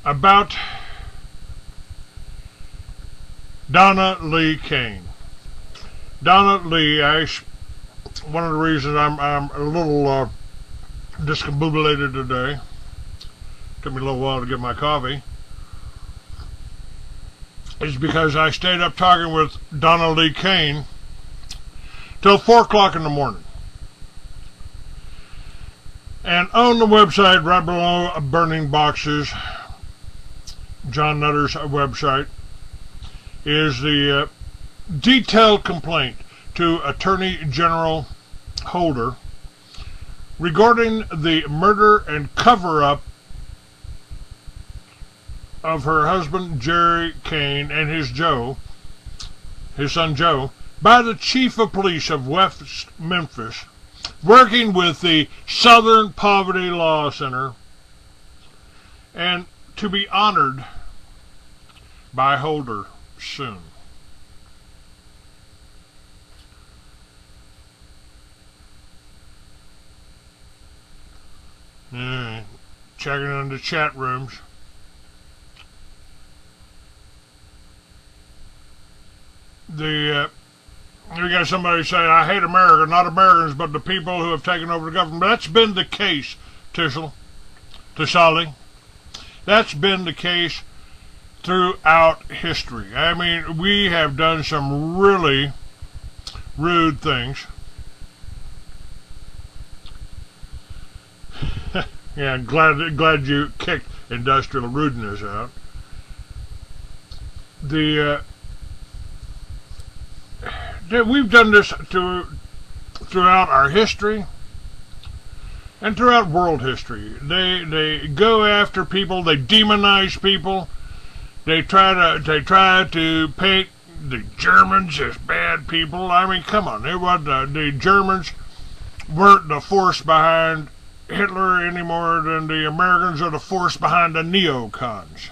about Donna Lee Kane. Donna Lee, one of the reasons I'm a little discombobulated today, took me a little while to get my coffee, is because I stayed up talking with Donna Lee Kane till 4 o'clock in the morning. And on the website, right below Burning Boxes, John Nutter's website, is the detailed complaint to Attorney General Holder regarding the murder and cover-up of her husband Jerry Kane and his son Joe, by the chief of police of West Memphis, working with the Southern Poverty Law Center, and to be honored by Holder soon. Checking on the chat rooms. We got somebody saying, I hate America, not Americans, but the people who have taken over the government. That's been the case, Tishali. That's been the case throughout history. I mean, we have done some really rude things. Yeah, I'm glad you kicked industrial rudeness out. We've done this throughout our history and throughout world history. They go after people. They demonize people. They try to paint the Germans as bad people. I mean, come on. The Germans weren't the force behind Hitler any more than the Americans are the force behind the neocons.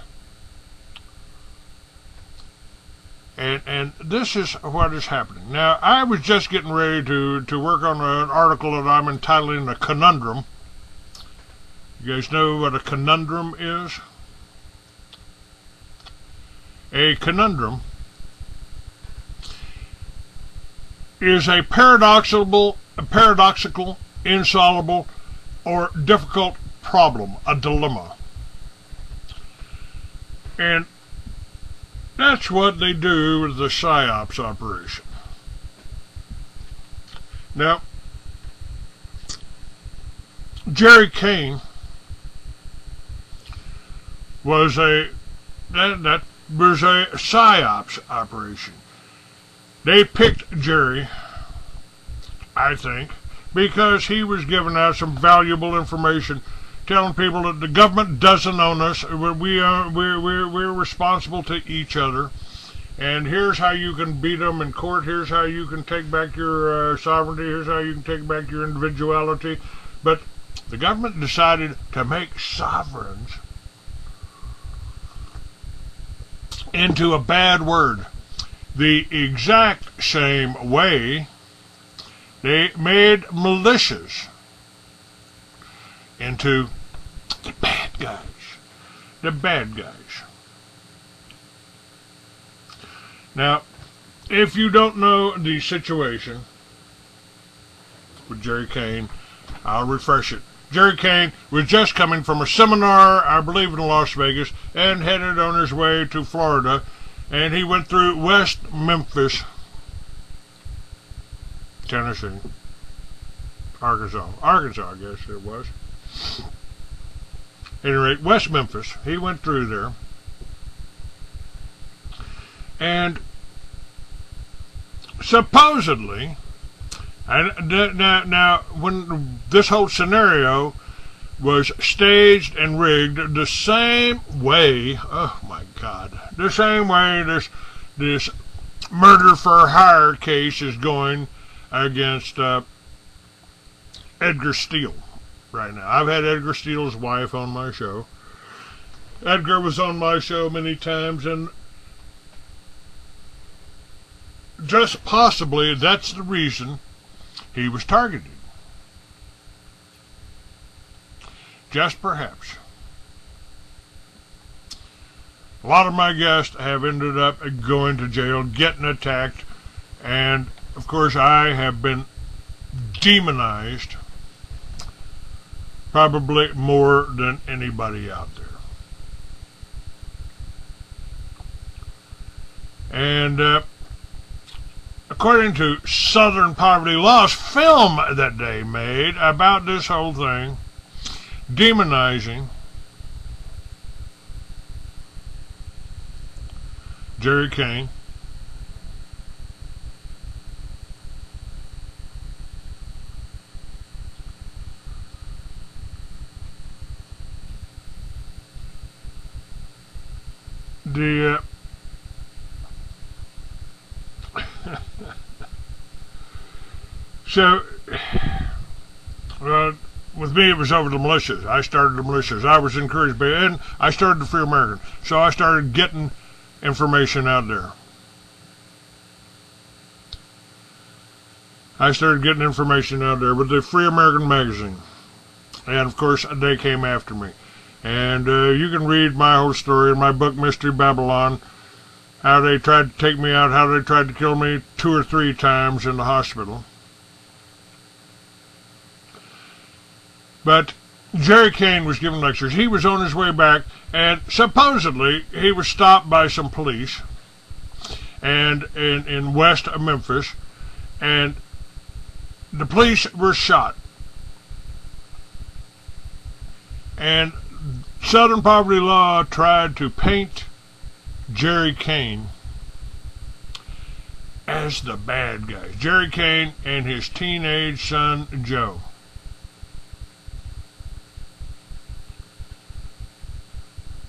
And this is what is happening. Now, I was just getting ready to work on an article that I'm entitling A Conundrum. You guys know what a conundrum is? A conundrum is a paradoxical, insoluble, or difficult problem, a dilemma. And that's what they do with the PSYOPs operation. Now, Jerry Kane was that was a PSYOPs operation. They picked Jerry, I think, because he was giving out some valuable information, telling people that the government doesn't own us. We're responsible to each other, and here's how you can beat them in court. Here's how you can take back your sovereignty. Here's how you can take back your individuality. But the government decided to make sovereigns into a bad word. The exact same way they made militias into the bad guys. The bad guys. Now, if you don't know the situation with Jerry Kane, I'll refresh it. Jerry Kane was just coming from a seminar, I believe in Las Vegas, and headed on his way to Florida, and he went through West Memphis, Tennessee, Arkansas, I guess it was. At any rate, West Memphis, he went through there, and supposedly, and now when this whole scenario was staged and rigged the same way, oh my God, the same way this murder for hire case is going against Edgar Steele right now. I've had Edgar Steele's wife on my show. Edgar was on my show many times, and just possibly that's the reason he was targeted. Just perhaps. A lot of my guests have ended up going to jail, getting attacked, and of course I have been demonized probably more than anybody out there. And according to Southern Poverty Law's film that they made about this whole thing, demonizing Jerry Kane, so, with me, it was over the militias. I started the militias. I was encouraged by it, and I started the Free American. So I started getting information out there. I started getting information out there with the Free American magazine. And, of course, they came after me. And you can read my whole story in my book, Mystery Babylon, how they tried to take me out, how they tried to kill me 2 or 3 times in the hospital. But Jerry Kane was giving lectures. He was on his way back, and supposedly he was stopped by some police and in west of Memphis, and the police were shot. And Southern Poverty Law tried to paint Jerry Kane as the bad guy. Jerry Kane and his teenage son, Joe.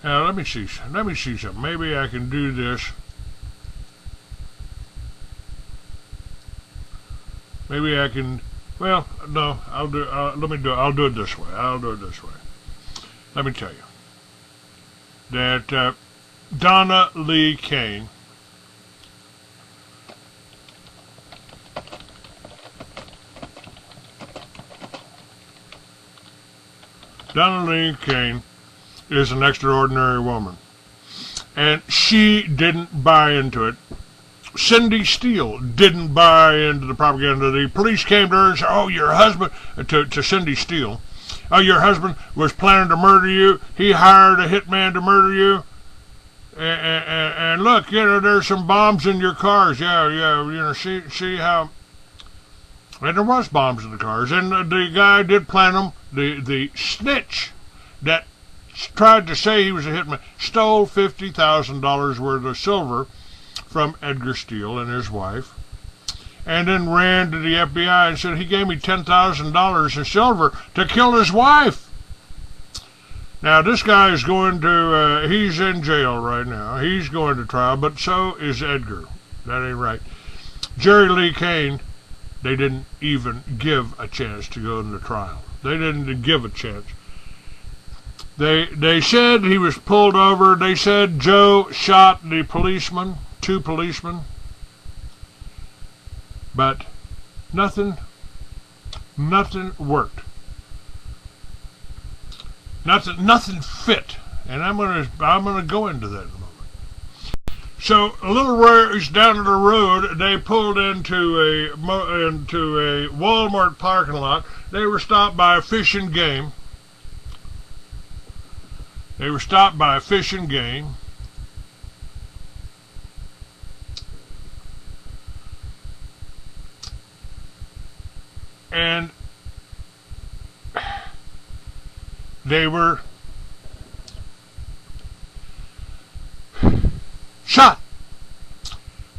Now, let me see something. Maybe I can do this. Maybe I can, well, no, I'll do it this way. Let me tell you that Donna Lee Kane is an extraordinary woman, and she didn't buy into it. Cindy Steele didn't buy into the propaganda. The police came to her and said, "Oh, your husband," to Cindy Steele, "oh, your husband was planning to murder you. He hired a hitman to murder you. And look, there's some bombs in your cars. Yeah, see how." And there was bombs in the cars, and the guy did plant them. The snitch that tried to say he was a hitman stole $50,000 worth of silver from Edgar Steele and his wife, and then ran to the FBI and said he gave me $10,000 in silver to kill his wife. Now this guy is going to, he's in jail right now. He's going to trial, but so is Edgar. That ain't right. Jerry Lee Kane, they didn't even give a chance to go into trial. They didn't give a chance. They said he was pulled over. They said Joe shot the policeman, 2 policemen. But nothing worked. Nothing fit. And I'm gonna go into that in a moment. So a little ways down the road, they pulled into a Walmart parking lot. They were stopped by a Fish and Game. And they were shot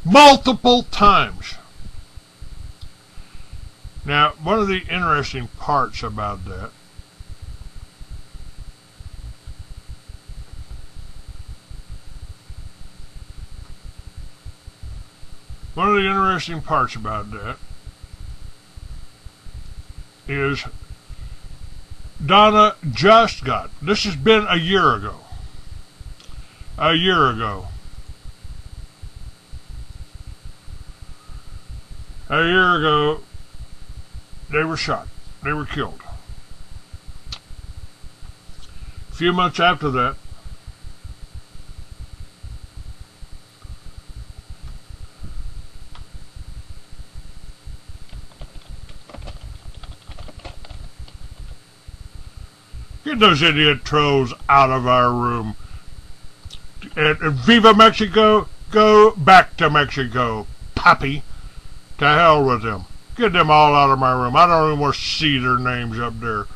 multiple times. Now, one of the interesting parts about that is Donna just got, this has been a year ago, they were shot. They were killed. A few months after that, Get those idiot trolls out of our room. And Viva Mexico, go back to Mexico, Pappy. To hell with them. Get them all out of my room. I don't even want to see their names up there.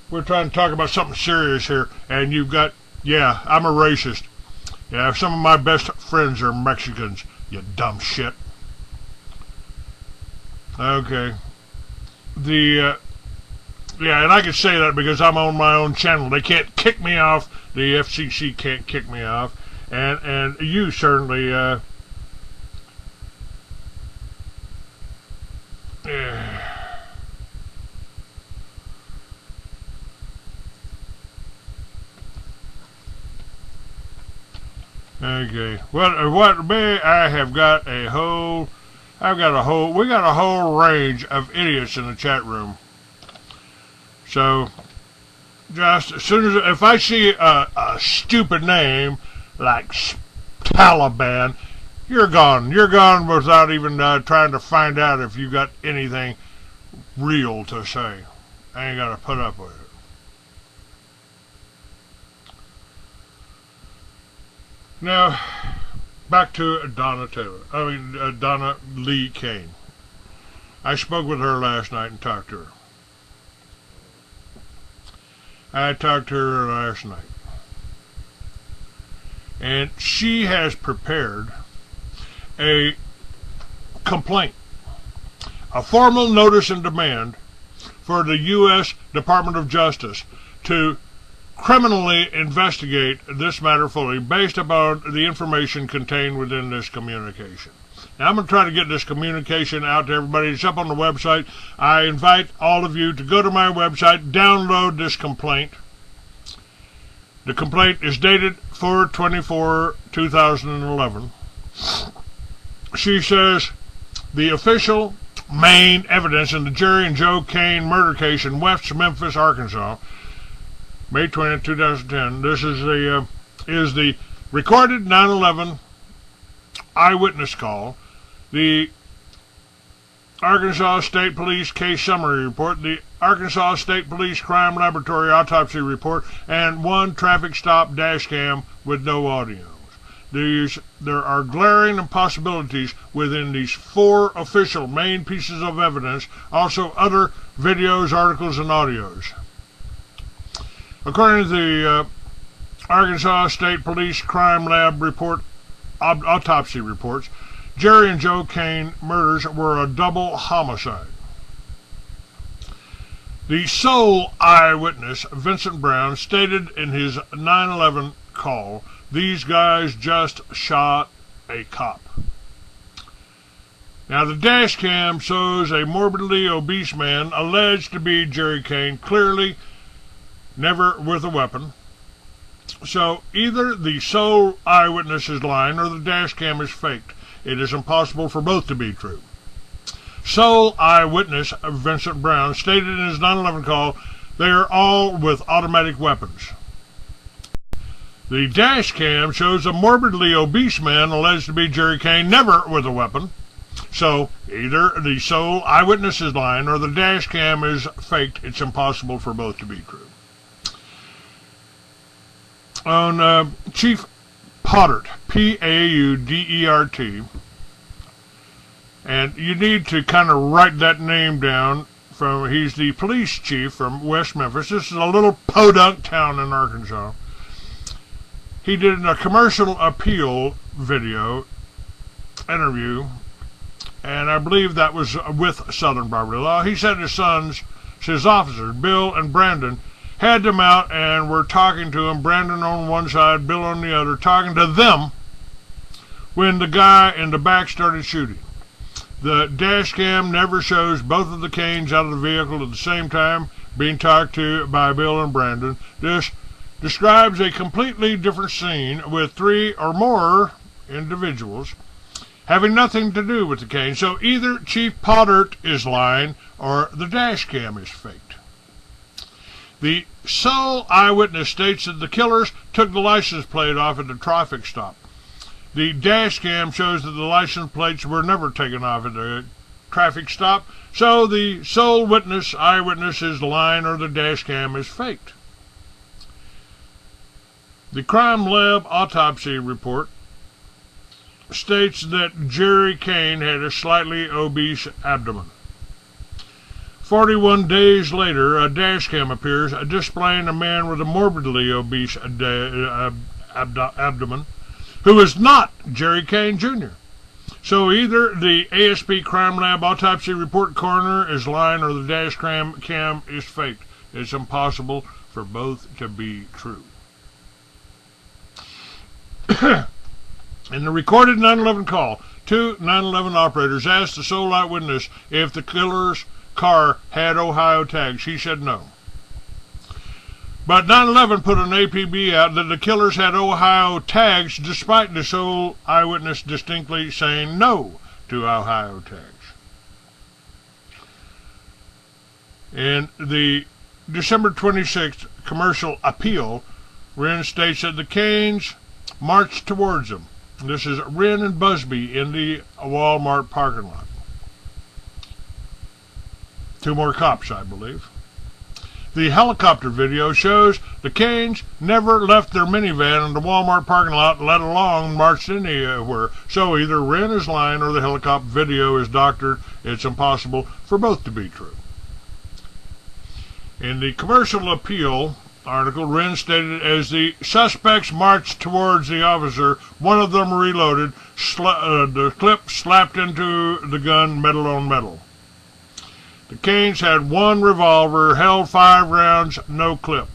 We're trying to talk about something serious here, and you've got, yeah, I'm a racist. Yeah, some of my best friends are Mexicans, you dumb shit. Okay. Yeah, and I can say that because I'm on my own channel. They can't kick me off. The FCC can't kick me off. And you certainly, yeah. Okay. What me? We got a whole range of idiots in the chat room. So, just as soon as, if I see a stupid name like Taliban, you're gone. You're gone without even trying to find out if you got anything real to say. I ain't gotta put up with it. Now, back to Donna Lee Kane. I spoke with her last night and talked to her. I talked to her last night. And she has prepared a complaint, a formal notice and demand for the U.S. Department of Justice to criminally investigate this matter fully based upon the information contained within this communication. Now, I'm going to try to get this communication out to everybody. It's up on the website. I invite all of you to go to my website, download this complaint. The complaint is dated 4/24/2011. She says, the official main evidence in the Jerry and Joe Kane murder case in West Memphis, Arkansas, May 20, 2010. This is the recorded 9/11 eyewitness call, the Arkansas State Police Case Summary Report, the Arkansas State Police Crime Laboratory Autopsy Report, and one traffic stop dash cam with no audio. There are glaring impossibilities within these four official main pieces of evidence, also other videos, articles, and audios. According to the Arkansas State Police Crime Lab report, autopsy reports, Jerry and Joe Kane murders were a double homicide. The sole eyewitness, Vincent Brown, stated in his 9/11 call, "These guys just shot a cop." Now, the dash cam shows a morbidly obese man alleged to be Jerry Kane, clearly never with a weapon. So either the sole eyewitness is lying or the dash cam is faked. It is impossible for both to be true. Sole eyewitness Vincent Brown stated in his 9/11 call, they are all with automatic weapons. The dash cam shows a morbidly obese man alleged to be Jerry Kane, never with a weapon. So either the sole eyewitness is lying or the dash cam is faked. It's impossible for both to be true. On Chief Paudert, Paudert, and you need to kind of write that name down. He's the police chief from West Memphis. This is a little podunk town in Arkansas. He did a commercial appeal video interview, and I believe that was with Southern Property Law. He said his officers, Bill and Brandon, had them out and were talking to him, Brandon on one side, Bill on the other, talking to them when the guy in the back started shooting. The dash cam never shows both of the Kanes out of the vehicle at the same time being talked to by Bill and Brandon. This describes a completely different scene with three or more individuals having nothing to do with the Kane. So either Chief Paudert is lying or the dash cam is faked. The sole eyewitness states that the killers took the license plate off at the traffic stop. The dash cam shows that the license plates were never taken off at the traffic stop, so the sole eyewitness's line or the dash cam is faked. The crime lab autopsy report states that Jerry Kane had a slightly obese abdomen. 41 days later, a dash cam appears displaying a man with a morbidly obese abdomen who is not Jerry Kane Jr. So either the ASP Crime Lab autopsy report coroner is lying or the dash cam is faked. It's impossible for both to be true. In the recorded 9/11 call, two 9/11 operators asked the sole eyewitness if the killer's car had Ohio tags. She said no. But 9/11 put an APB out that the killers had Ohio tags, despite the sole eyewitness distinctly saying no to Ohio tags. In the December 26th commercial appeal, Wren states that the Kanes marched towards him. This is Wren and Busby in the Walmart parking lot. Two more cops, I believe. The helicopter video shows the Kanes never left their minivan in the Walmart parking lot, let alone marched anywhere. So either Wren is lying or the helicopter video is doctored. It's impossible for both to be true. In the commercial appeal article, Wren stated as the suspects marched towards the officer, one of them reloaded, the clip slapped into the gun, metal on metal. The Kanes had one revolver, held 5 rounds, no clip.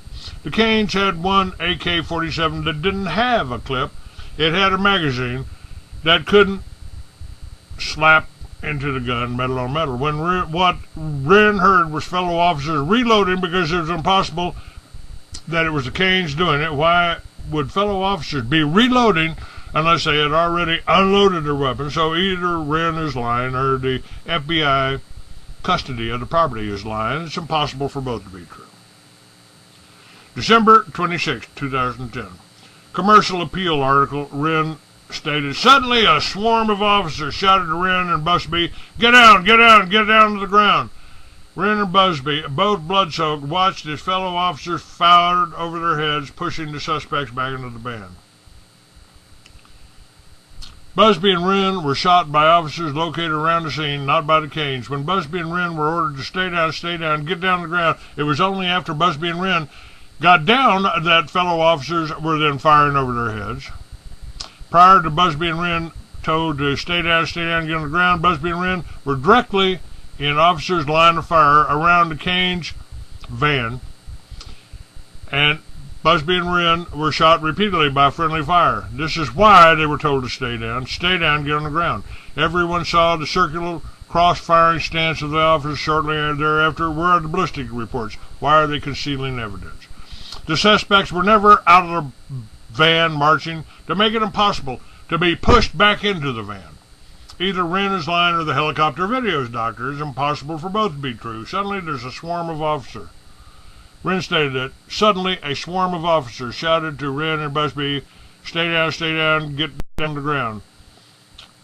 The Kanes had one AK-47 that didn't have a clip. It had a magazine that couldn't slap into the gun, metal on metal. What Wren heard was fellow officers reloading because it was impossible that it was the Kanes doing it. Why would fellow officers be reloading unless they had already unloaded their weapons? So either Wren is lying or the FBI custody of the property is lying. It's impossible for both to be true. December 26, 2010. Commercial appeal article, Wren stated, suddenly a swarm of officers shouted to Wren and Busby, get down, get down, get down to the ground. Wren and Busby, both blood-soaked, watched as fellow officers fired over their heads, pushing the suspects back into the van. Busby and Wren were shot by officers located around the scene, not by the Kanes. When Busby and Wren were ordered to stay down, get down to the ground, it was only after Busby and Wren got down that fellow officers were then firing over their heads. Prior to Busby and Wren told to stay down, get on the ground, Busby and Wren were directly in officers' line of fire around the Kanes van, and Busby and Wren were shot repeatedly by friendly fire. This is why they were told to stay down, get on the ground. Everyone saw the circular cross-firing stance of the officers shortly thereafter. Where are the ballistic reports? Why are they concealing evidence? The suspects were never out of the van marching to make it impossible to be pushed back into the van. Either Wren is lying or the helicopter video is doctored. It's impossible for both to be true. Suddenly there's a swarm of officers. Wren stated that suddenly a swarm of officers shouted to Wren and Busby, stay down, get down to the ground.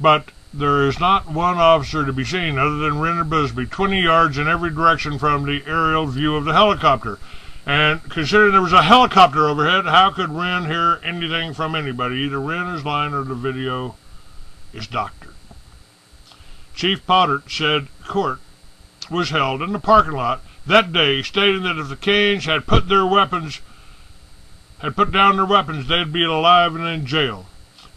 But there is not one officer to be seen other than Wren and Busby, 20 yards in every direction from the aerial view of the helicopter. And considering there was a helicopter overhead, how could Wren hear anything from anybody? Either Wren is lying or the video is doctored. Chief Paudert said court was held in the parking lot that day, stating that if the Kanes had put down their weapons, they'd be alive and in jail.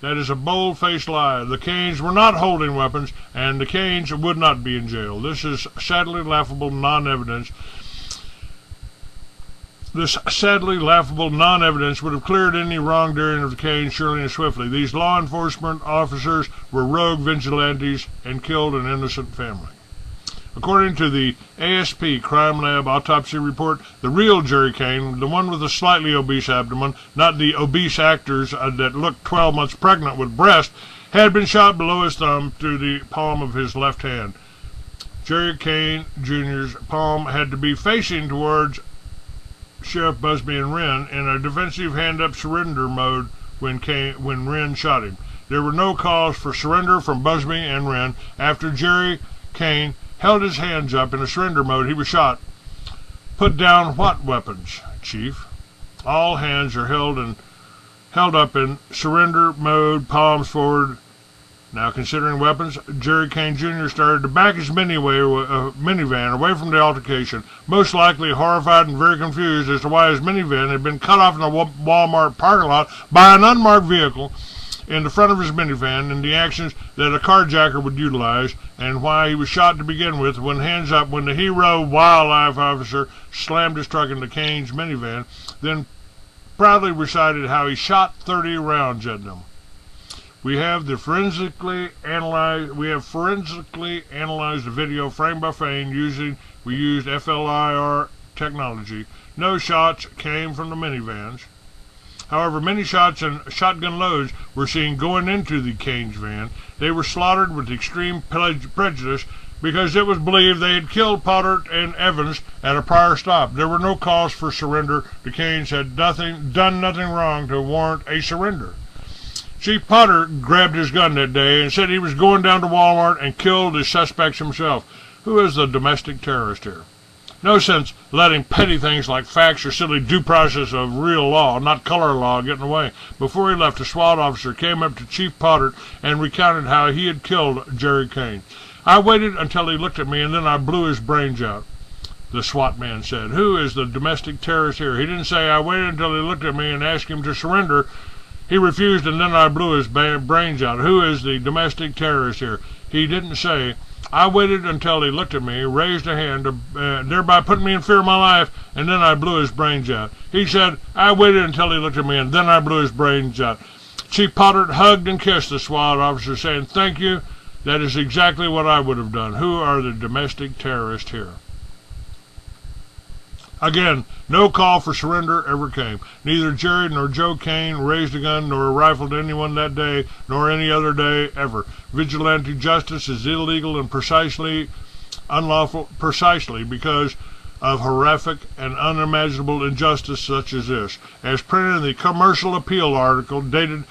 That is a bold-faced lie. The Kanes were not holding weapons, and the Kanes would not be in jail. This is sadly laughable non-evidence. This sadly laughable non-evidence would have cleared any wrongdoing of the Kanes surely and swiftly. These law enforcement officers were rogue vigilantes and killed an innocent family. According to the ASP Crime Lab autopsy report, the real Jerry Kane, the one with the slightly obese abdomen, not the obese actors that looked 12 months pregnant with breast, had been shot below his thumb through the palm of his left hand. Jerry Kane Jr.'s palm had to be facing towards Sheriff Busby and Wren in a defensive hand-up surrender mode when Wren shot him. There were no calls for surrender from Busby and Wren after Jerry Kane held his hands up in a surrender mode. He was shot. Put down what weapons, Chief? All hands are held up in surrender mode, palms forward. Now, considering weapons, Jerry Kane Jr. started to back his minivan away from the altercation, most likely horrified and very confused as to why his minivan had been cut off in the Walmart parking lot by an unmarked vehicle in the front of his minivan, and the actions that a carjacker would utilize, and why he was shot to begin with when hands up when the hero wildlife officer slammed his truck into Kane's minivan, then proudly recited how he shot 30 rounds at them. We have forensically analyzed the video frame by frame we used FLIR technology. No shots came from the minivans. However, many shots and shotgun loads were seen going into the Kane's van. They were slaughtered with extreme prejudice because it was believed they had killed Paudert and Evans at a prior stop. There were no calls for surrender. The Kanes had done nothing wrong to warrant a surrender. Chief Paudert grabbed his gun that day and said he was going down to Walmart and killed his suspects himself. Who is the domestic terrorist here? No sense letting petty things like facts or silly due process of real law, not color law, get in the way. Before he left, a SWAT officer came up to Chief Paudert and recounted how he had killed Jerry Kane. I waited until he looked at me, and then I blew his brains out, the SWAT man said. Who is the domestic terrorist here? He didn't say I waited until he looked at me and asked him to surrender. He refused, and then I blew his brains out. Who is the domestic terrorist here? He didn't say. I waited until he looked at me, raised a hand, thereby putting me in fear of my life, and then I blew his brains out. He said, I waited until he looked at me, and then I blew his brains out. Chief Paudert hugged and kissed the SWAT officer, saying, thank you. That is exactly what I would have done. Who are the domestic terrorists here? Again, no call for surrender ever came. Neither Jerry nor Joe Kane raised a gun nor a rifle to anyone that day, nor any other day ever. Vigilante justice is illegal and precisely unlawful, precisely because of horrific and unimaginable injustice such as this. As printed in the Commercial Appeal article dated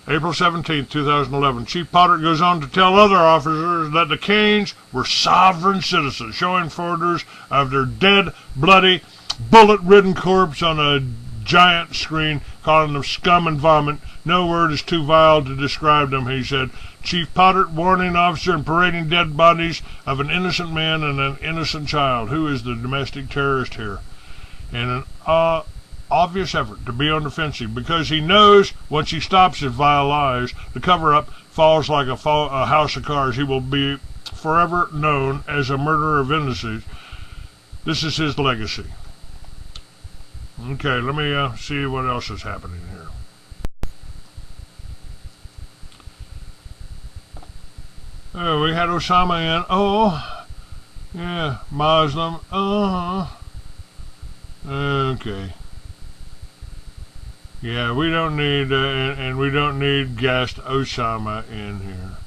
April 17, 2011, Chief Paudert goes on to tell other officers that the Kanes were sovereign citizens, showing photos of their dead, bloody, bullet-ridden corpse on a giant screen, calling them scum and vomit. No word is too vile to describe them, he said. Chief Paudert warning officer and parading dead bodies of an innocent man and an innocent child. Who is the domestic terrorist here? And an obvious effort to be on the defensive, because he knows once he stops his vile lies, the cover-up falls like a house of cards. He will be forever known as a murderer of innocents. This is his legacy. Okay, let me see what else is happening here. Oh, we had Osama in. Oh, yeah, Muslim. Okay. Yeah, we don't need, and we don't need guest Osama in here.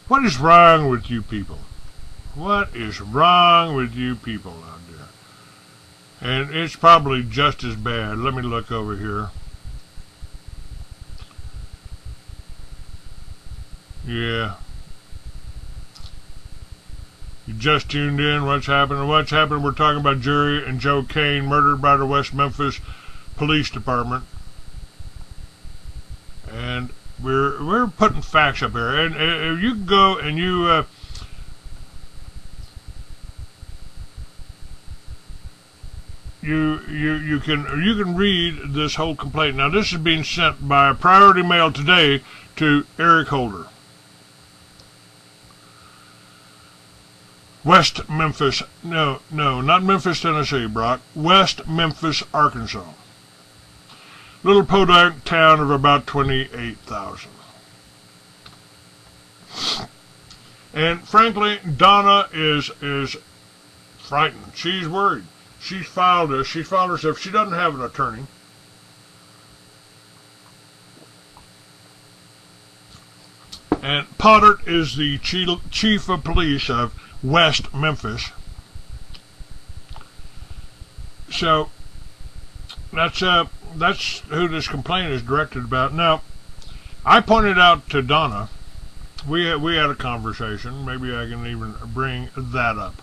What is wrong with you people? What is wrong with you people out there? And it's probably just as bad. Let me look over here. Yeah. You just tuned in. What's happening? What's happening? We're talking about Jerry and Joe Kane murdered by the West Memphis Police Department, and we're putting facts up here. And if you go and you can read this whole complaint. Now, this is being sent by priority mail today to Eric Holder. West Memphis, no, not Memphis, Tennessee, Brock. West Memphis, Arkansas. Little Paudert town of about 28,000. And frankly, Donna is frightened. She's worried. She filed herself. She doesn't have an attorney. And Paudert is the chief of police of West Memphis. So that's who this complaint is directed about. Now, I pointed out to Donna we had a conversation. Maybe I can even bring that up.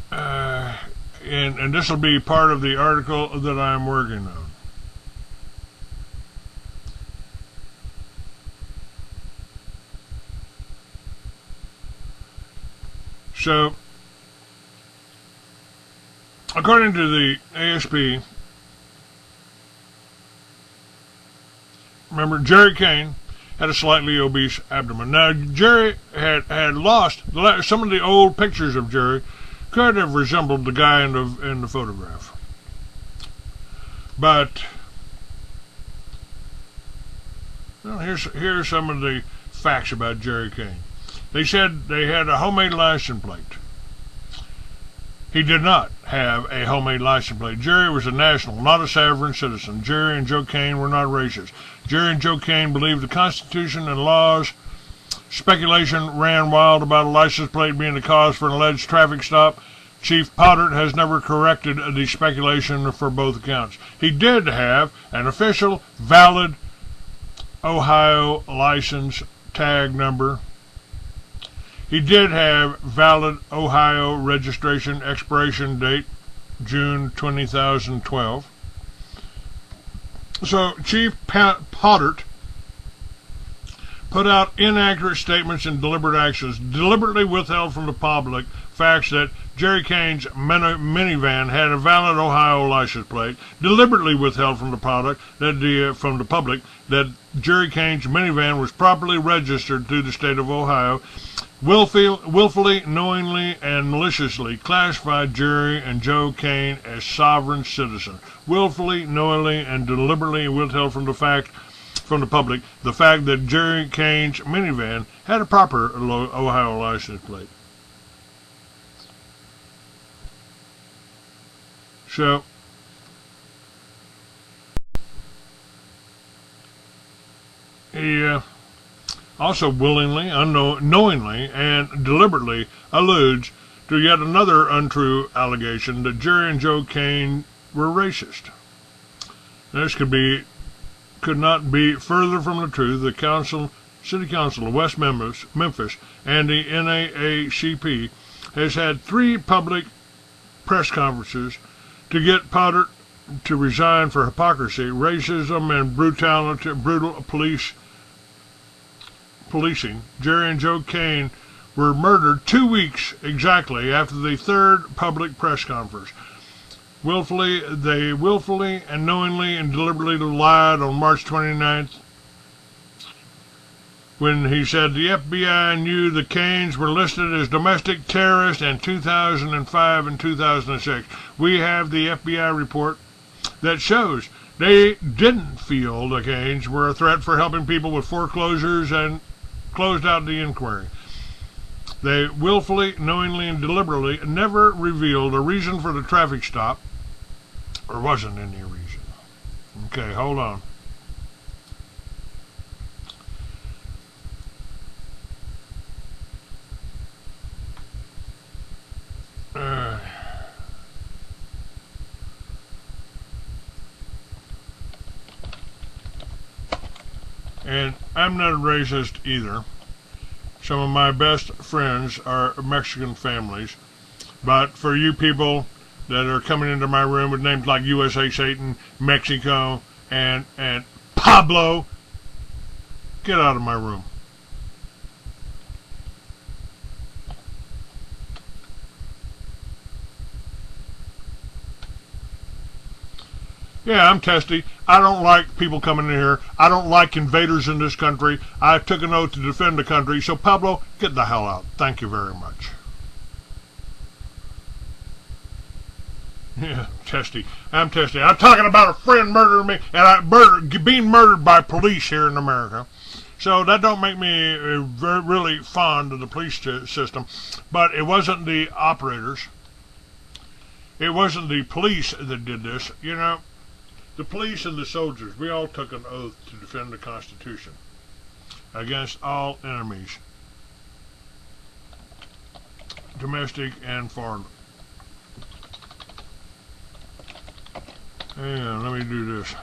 And this will be part of the article that I'm working on. So, according to the ASP, remember, Jerry Kane had a slightly obese abdomen. Now, Jerry had lost some of the old pictures of Jerry could have resembled the guy in the photograph. But well, here's some of the facts about Jerry Kane. They said they had a homemade license plate. He did not have a homemade license plate. Jerry was a national, not a sovereign citizen. Jerry and Joe Kane were not racist. Jerry and Joe Kane believed the Constitution and laws. Speculation ran wild about a license plate being the cause for an alleged traffic stop. Chief Paudert has never corrected the speculation for both accounts. He did have an official, valid Ohio license tag number. He did have valid Ohio registration expiration date, June 2012. So Chief Paudert put out inaccurate statements and deliberate actions, deliberately withheld from the public facts that Jerry Kane's minivan had a valid Ohio license plate, deliberately withheld from the public that Jerry Kane's minivan was properly registered through the state of Ohio, willfully, knowingly, and maliciously classified Jerry and Joe Kane as sovereign citizens. Willfully, knowingly, and deliberately withheld from the public the fact that Jerry Kane's minivan had a proper Ohio license plate. So, he also willingly, knowingly, and deliberately alludes to yet another untrue allegation that Jerry and Joe Kane were racist. This could not be further from the truth. The City Council of West Memphis and the NAACP has had 3 public press conferences to get Paudert to resign for hypocrisy, racism, and brutal policing. Jerry and Joe Kane were murdered 2 weeks exactly after the 3rd public press conference. They willfully and knowingly and deliberately lied on March 29th when he said the FBI knew the Kanes were listed as domestic terrorists in 2005 and 2006. We have the FBI report that shows they didn't feel the Kanes were a threat for helping people with foreclosures and closed out the inquiry. They willfully, knowingly, and deliberately never revealed a reason for the traffic stop. There wasn't any reason. Okay, hold on. And I'm not a racist either. Some of my best friends are Mexican families. But for you people that are coming into my room with names like USA Satan, Mexico, and Pablo, get out of my room. Yeah, I'm testy. I don't like people coming in here. I don't like invaders in this country. I took an oath to defend the country. So, Pablo, get the hell out. Thank you very much. Yeah, testy. I'm testy. I'm talking about a friend murdering me and being murdered by police here in America. So that don't make me really fond of the police system. But it wasn't the operators. It wasn't the police that did this. You know, the police and the soldiers, we all took an oath to defend the Constitution against all enemies, domestic and foreign. And let me do this.